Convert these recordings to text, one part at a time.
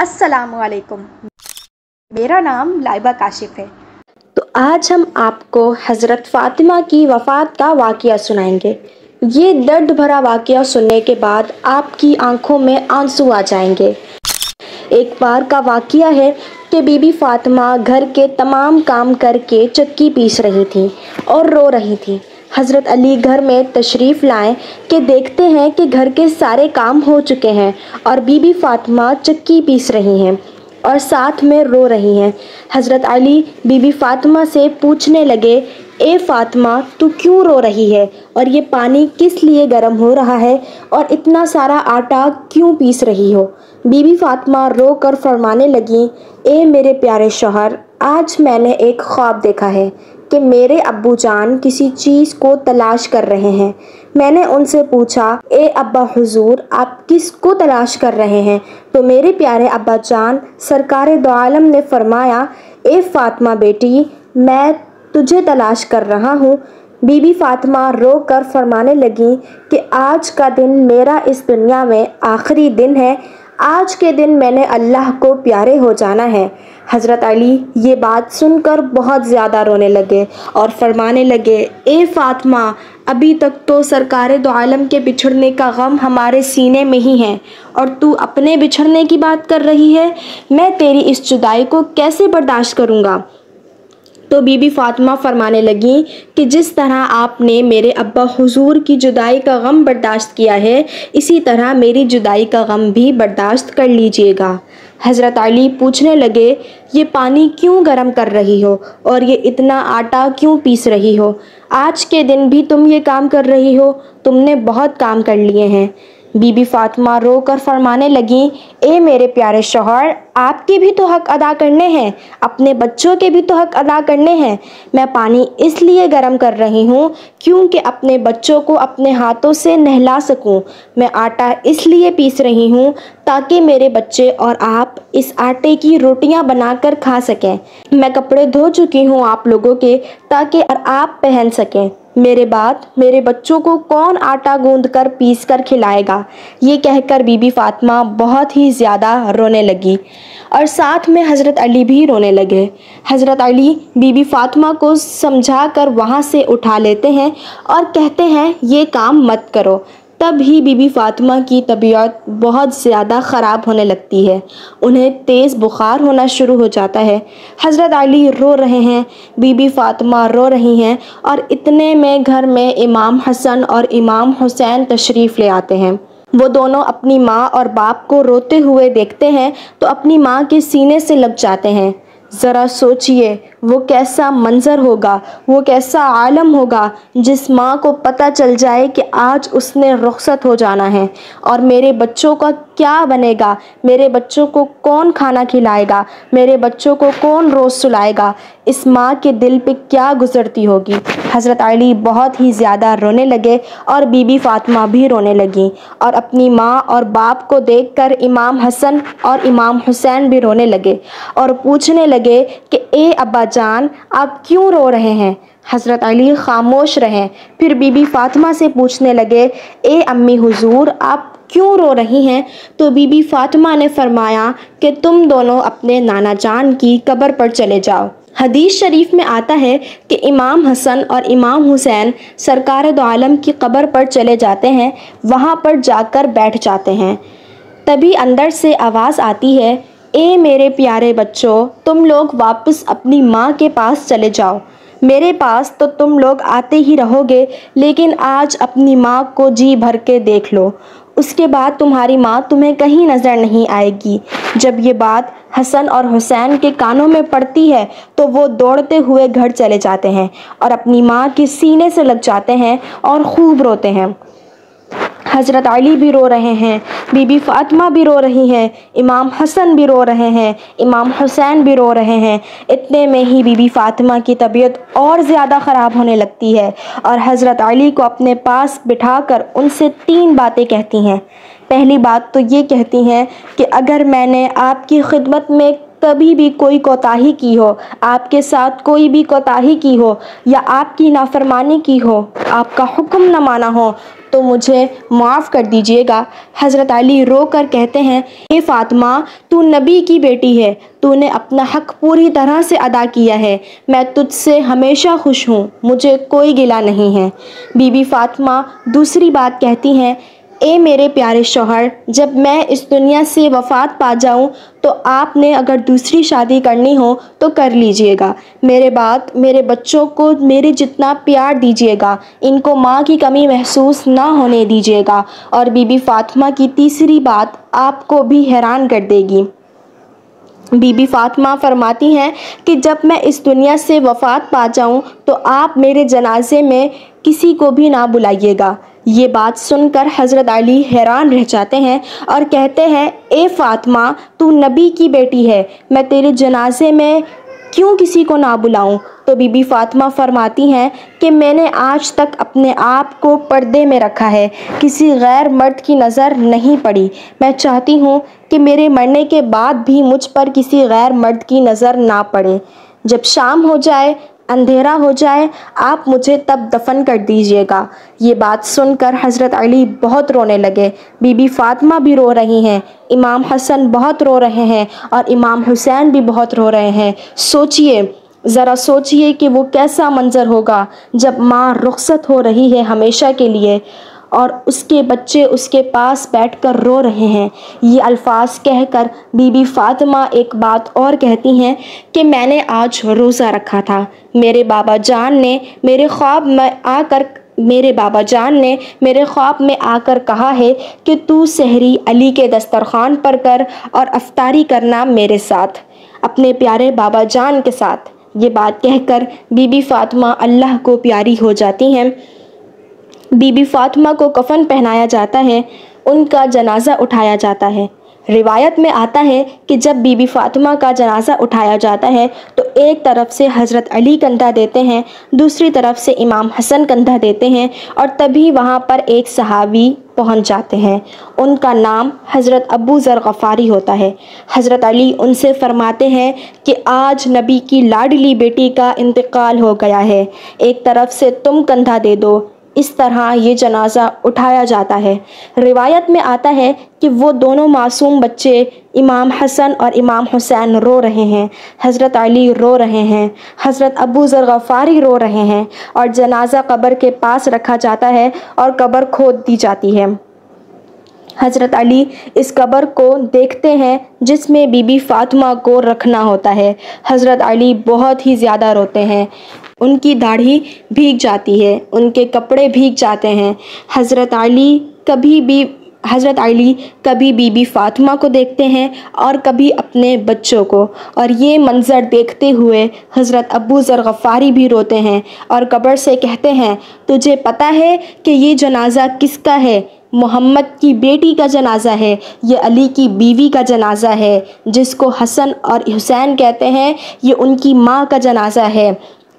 السلام علیکم، میرا نام لائبہ کاشف ہے۔ تو آج ہم آپ کو حضرت فاطمہ کی وفات کا واقعہ سنائیں گے۔ یہ درد بھرا واقعہ سننے کے بعد آپ کی آنکھوں میں آنسو آ جائیں گے۔ ایک بار کا واقعہ ہے کہ بی بی فاطمہ گھر کے تمام کام کر کے چکی پیس رہی تھیں اور رو رہی تھیں۔ حضرت علی گھر میں تشریف لائیں کہ دیکھتے ہیں کہ گھر کے سارے کام ہو چکے ہیں اور بی بی فاطمہ چکی پیس رہی ہیں اور ساتھ میں رو رہی ہیں۔ حضرت علی بی بی فاطمہ سے پوچھنے لگے، اے فاطمہ، تو کیوں رو رہی ہے اور یہ پانی کس لیے گرم ہو رہا ہے اور اتنا سارا آٹا کیوں پیس رہی ہو؟ بی بی فاطمہ رو کر فرمانے لگیں، اے میرے پیارے شوہر، آج میں نے ایک خواب دیکھا ہے کہ میرے ابو جان کسی چیز کو تلاش کر رہے ہیں۔ میں نے ان سے پوچھا، اے ابا حضور، آپ کس کو تلاش کر رہے ہیں؟ تو میرے پیارے ابا جان سرکار دو عالم نے فرمایا، اے فاطمہ بیٹی، میں تجھے تلاش کر رہا ہوں۔ بی بی فاطمہ رو کر فرمانے لگیں کہ آج کا دن میرا اس دنیا میں آخری دن ہے، آج کے دن میں نے اللہ کو پیارے ہو جانا ہے۔ حضرت علی یہ بات سن کر بہت زیادہ رونے لگے اور فرمانے لگے، اے فاطمہ، ابھی تک تو سرکار دو عالم کے بچھڑنے کا غم ہمارے سینے میں ہی ہے اور تو اپنے بچھڑنے کی بات کر رہی ہے، میں تیری اس جدائی کو کیسے برداشت کروں گا؟ تو بی بی فاطمہ فرمانے لگیں کہ جس طرح آپ نے میرے ابا حضور کی جدائی کا غم برداشت کیا ہے، اسی طرح میری جدائی کا غم بھی برداشت کر لیجئے گا۔ حضرت علی پوچھنے لگے، یہ پانی کیوں گرم کر رہی ہو اور یہ اتنا آٹا کیوں پیس رہی ہو؟ آج کے دن بھی تم یہ کام کر رہی ہو؟ تم نے بہت کام کر لیے ہیں۔ بی بی فاطمہ رو کر فرمانے لگیں، اے میرے پیارے شوہر، آپ کے بھی تو حق ادا کرنے ہیں، اپنے بچوں کے بھی تو حق ادا کرنے ہیں۔ میں پانی اس لیے گرم کر رہی ہوں کیونکہ اپنے بچوں کو اپنے ہاتھوں سے نہلا سکوں۔ میں آٹا اس لیے پیس رہی ہوں تاکہ میرے بچے اور آپ اس آٹے کی روٹیاں بنا کر کھا سکیں۔ میں کپڑے دھو چکی ہوں آپ لوگوں کے تاکہ آپ پہن سکیں۔ میرے بعد میرے بچوں کو کون آٹا گوندھ کر پیس کر کھلائے گا؟ یہ کہہ کر بی بی فاطمہ بہت ہی زیادہ رونے لگی اور ساتھ میں حضرت علی بھی رونے لگے۔ حضرت علی بی بی فاطمہ کو سمجھا کر وہاں سے اٹھا لیتے ہیں اور کہتے ہیں، یہ کام مت کرو۔ تب ہی بی بی فاطمہ کی طبیعت بہت زیادہ خراب ہونے لگتی ہے، انہیں تیز بخار ہونا شروع ہو جاتا ہے۔ حضرت علی رو رہے ہیں، بی بی فاطمہ رو رہی ہیں اور اتنے میں گھر میں امام حسن اور امام حسین تشریف لے آتے ہیں۔ وہ دونوں اپنی ماں اور باپ کو روتے ہوئے دیکھتے ہیں تو اپنی ماں کے سینے سے لگ جاتے ہیں۔ ذرا سوچئے وہ کیسا منظر ہوگا، وہ کیسا عالم ہوگا جس ماں کو پتہ چل جائے کہ آج اس نے رخصت ہو جانا ہے اور میرے بچوں کا کیا بنے گا، میرے بچوں کو کون کھانا کھلائے گا، میرے بچوں کو کون روز سلائے گا، اس ماں کے دل پہ کیا گزرتی ہوگی۔ حضرت علی بہت ہی زیادہ رونے لگے اور بی بی فاطمہ بھی رونے لگیں اور اپنی ماں اور باپ کو دیکھ کر امام حسن اور امام حسین بھی رونے لگے اور پوچھنے لگے کہ اے ابا جان، آپ کیوں رو رہے ہیں؟ حضرت علی خاموش رہے، پھر بی بی فاطمہ سے پوچھنے لگے، اے امی حضور، آپ کیوں رو رہی ہیں؟ تو بی بی فاطمہ نے فرمایا کہ تم دونوں اپنے نانا جان کی قبر پر چلے جاؤ۔ حدیث شریف میں آتا ہے کہ امام حسن اور امام حسین سرکار دو عالم کی قبر پر چلے جاتے ہیں، وہاں پر جا کر بیٹھ جاتے ہیں۔ تبھی اندر سے آواز آتی ہے، اے میرے پیارے بچوں، تم لوگ واپس اپنی ماں کے پاس چلے جاؤ۔ میرے پاس تو تم لوگ آتے ہی رہو گے، لیکن آج اپنی ماں کو جی بھر کے دیکھ لو، اس کے بعد تمہاری ماں تمہیں کہیں نظر نہیں آئے گی۔ جب یہ بات حسن اور حسین کے کانوں میں پڑتی ہے تو وہ دوڑتے ہوئے گھر چلے جاتے ہیں اور اپنی ماں کے سینے سے لگ جاتے ہیں اور خوب روتے ہیں۔ حضرت علی بھی رو رہے ہیں، بی بی فاطمہ بھی رو رہی ہیں، امام حسن بھی رو رہے ہیں، امام حسین بھی رو رہے ہیں۔ اتنے میں ہی بی بی فاطمہ کی طبیعت اور زیادہ خراب ہونے لگتی ہے اور حضرت علی کو اپنے پاس بٹھا کر ان سے 3 باتیں کہتی ہیں۔ پہلی بات تو یہ کہتی ہیں کہ اگر میں نے آپ کی خدمت میں کبھی بھی کوئی کوتاہی کی ہو، آپ کے ساتھ کوئی بھی کوتاہی کی ہو یا آپ کی نافرمانی کی ہو، آپ کا حکم نہ مانا ہو تو مجھے معاف کر دیجیے گا۔ حضرت علی رو کر کہتے ہیں، اے فاطمہ، تو نبی کی بیٹی ہے، تو نے اپنا حق پوری طرح سے ادا کیا ہے، میں تجھ سے ہمیشہ خوش ہوں، مجھے کوئی گلہ نہیں ہے۔ بی بی فاطمہ دوسری بات کہتی ہیں، اے میرے پیارے شوہر، جب میں اس دنیا سے وفات پا جاؤں تو آپ نے اگر دوسری شادی کرنی ہو تو کر لیجئے گا، میرے بعد میرے بچوں کو میرے جتنا پیار دیجئے گا، ان کو ماں کی کمی محسوس نہ ہونے دیجئے گا۔ اور بی بی فاطمہ کی تیسری بات آپ کو بھی حیران کر دے گی۔ بی بی فاطمہ فرماتی ہیں کہ جب میں اس دنیا سے وفات پا جاؤں تو آپ میرے جنازے میں کسی کو بھی نہ بلائیے گا۔ یہ بات سن کر حضرت علی حیران رہ جاتے ہیں اور کہتے ہیں، اے فاطمہ، تو نبی کی بیٹی ہے، میں تیرے جنازے میں کیوں کسی کو نہ بلاؤں؟ تو بی بی فاطمہ فرماتی ہیں کہ میں نے آج تک اپنے آپ کو پردے میں رکھا ہے، کسی غیر مرد کی نظر نہیں پڑی، میں چاہتی ہوں کہ میرے مرنے کے بعد بھی مجھ پر کسی غیر مرد کی نظر نہ پڑے۔ جب شام ہو جائے، اندھیرا ہو جائے، آپ مجھے تب دفن کر دیجیے گا۔ یہ بات سن کر حضرت علی بہت رونے لگے، بی بی فاطمہ بھی رو رہی ہیں، امام حسن بہت رو رہے ہیں اور امام حسین بھی بہت رو رہے ہیں۔ سوچئے، ذرا سوچئے کہ وہ کیسا منظر ہوگا جب ماں رخصت ہو رہی ہے ہمیشہ کے لیے اور اس کے بچے اس کے پاس بیٹھ کر رو رہے ہیں۔ یہ الفاظ کہہ کر بی بی فاطمہ ایک بات اور کہتی ہیں کہ میں نے آج روزہ رکھا تھا، میرے بابا جان نے میرے خواب میں آ کر کہا ہے کہ تو سحری علی کے دسترخوان پر کر اور افطاری کرنا میرے ساتھ، اپنے پیارے بابا جان کے ساتھ۔ یہ بات کہہ کر بی بی فاطمہ اللہ کو پیاری ہو جاتی ہیں۔ بی بی فاطمہ کو کفن پہنایا جاتا ہے، ان کا جنازہ اٹھایا جاتا ہے۔ روایت میں آتا ہے کہ جب بی بی فاطمہ کا جنازہ اٹھایا جاتا ہے تو ایک طرف سے حضرت علی کندھا دیتے ہیں، دوسری طرف سے امام حسن کندھا دیتے ہیں اور تبھی وہاں پر ایک صحابی پہنچ جاتے ہیں، ان کا نام حضرت ابو ذر غفاری ہوتا ہے۔ حضرت علی ان سے فرماتے ہیں کہ آج نبی کی لاڈلی بیٹی کا انتقال ہو گیا ہے، ایک طرف سے تم کندھا دے دو۔ اس طرح یہ جنازہ اٹھایا جاتا ہے۔ روایت میں آتا ہے کہ وہ دونوں معصوم بچے امام حسن اور امام حسین رو رہے ہیں، حضرت علی رو رہے ہیں، حضرت ابو ذر غفاری رو رہے ہیں اور جنازہ قبر کے پاس رکھا جاتا ہے اور قبر کھود دی جاتی ہے۔ حضرت علی اس قبر کو دیکھتے ہیں جس میں بی بی فاطمہ کو رکھنا ہوتا ہے۔ حضرت علی بہت ہی زیادہ روتے ہیں، ان کی داڑھی بھیگ جاتی ہے، ان کے کپڑے بھیگ جاتے ہیں۔ حضرت علی کبھی بی بی فاطمہ کو دیکھتے ہیں اور کبھی اپنے بچوں کو، اور یہ منظر دیکھتے ہوئے حضرت ابو ذر غفاری بھی روتے ہیں اور قبر سے کہتے ہیں، تجھے پتہ ہے کہ یہ جنازہ کس کا ہے؟ محمد کی بیٹی کا جنازہ ہے، یہ علی کی بیوی کا جنازہ ہے، جس کو حسن اور حسین کہتے ہیں، یہ ان کی ماں کا جنازہ ہے۔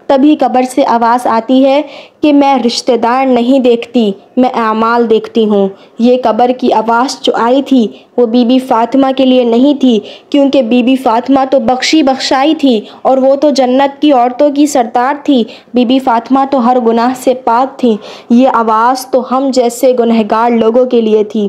تبھی قبر سے آواز آتی ہے کہ میں رشتہ دار نہیں دیکھتی، میں اعمال دیکھتی ہوں۔ یہ قبر کی آواز جو آئی تھی وہ بی بی فاطمہ کے لیے نہیں تھی، کیونکہ بی بی فاطمہ تو بخشائی تھی اور وہ تو جنت کی عورتوں کی سردار تھی، بی بی فاطمہ تو ہر گناہ سے پاک تھی۔ یہ آواز تو ہم جیسے گنہگار لوگوں کے لیے تھی۔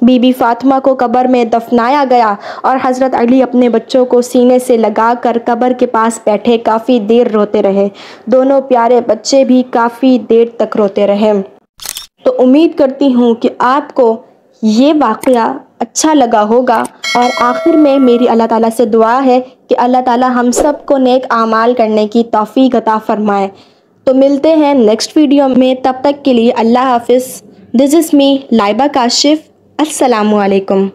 بی بی فاطمہ کو قبر میں دفنایا گیا اور حضرت علی اپنے بچوں کو سینے سے لگا کر قبر کے پاس بیٹھے کافی دیر روتے رہے، دونوں پیارے بچے بھی کافی دیر تک روتے رہے۔ تو امید کرتی ہوں کہ آپ کو یہ واقعہ اچھا لگا ہوگا، اور آخر میں میری اللہ تعالیٰ سے دعا ہے کہ اللہ تعالیٰ ہم سب کو نیک اعمال کرنے کی توفیق عطا فرمائے۔ تو ملتے ہیں نیکسٹ ویڈیو میں، تب تک کے لیے اللہ حافظ۔ دس از می لائبہ کاشف۔ السلام علیکم۔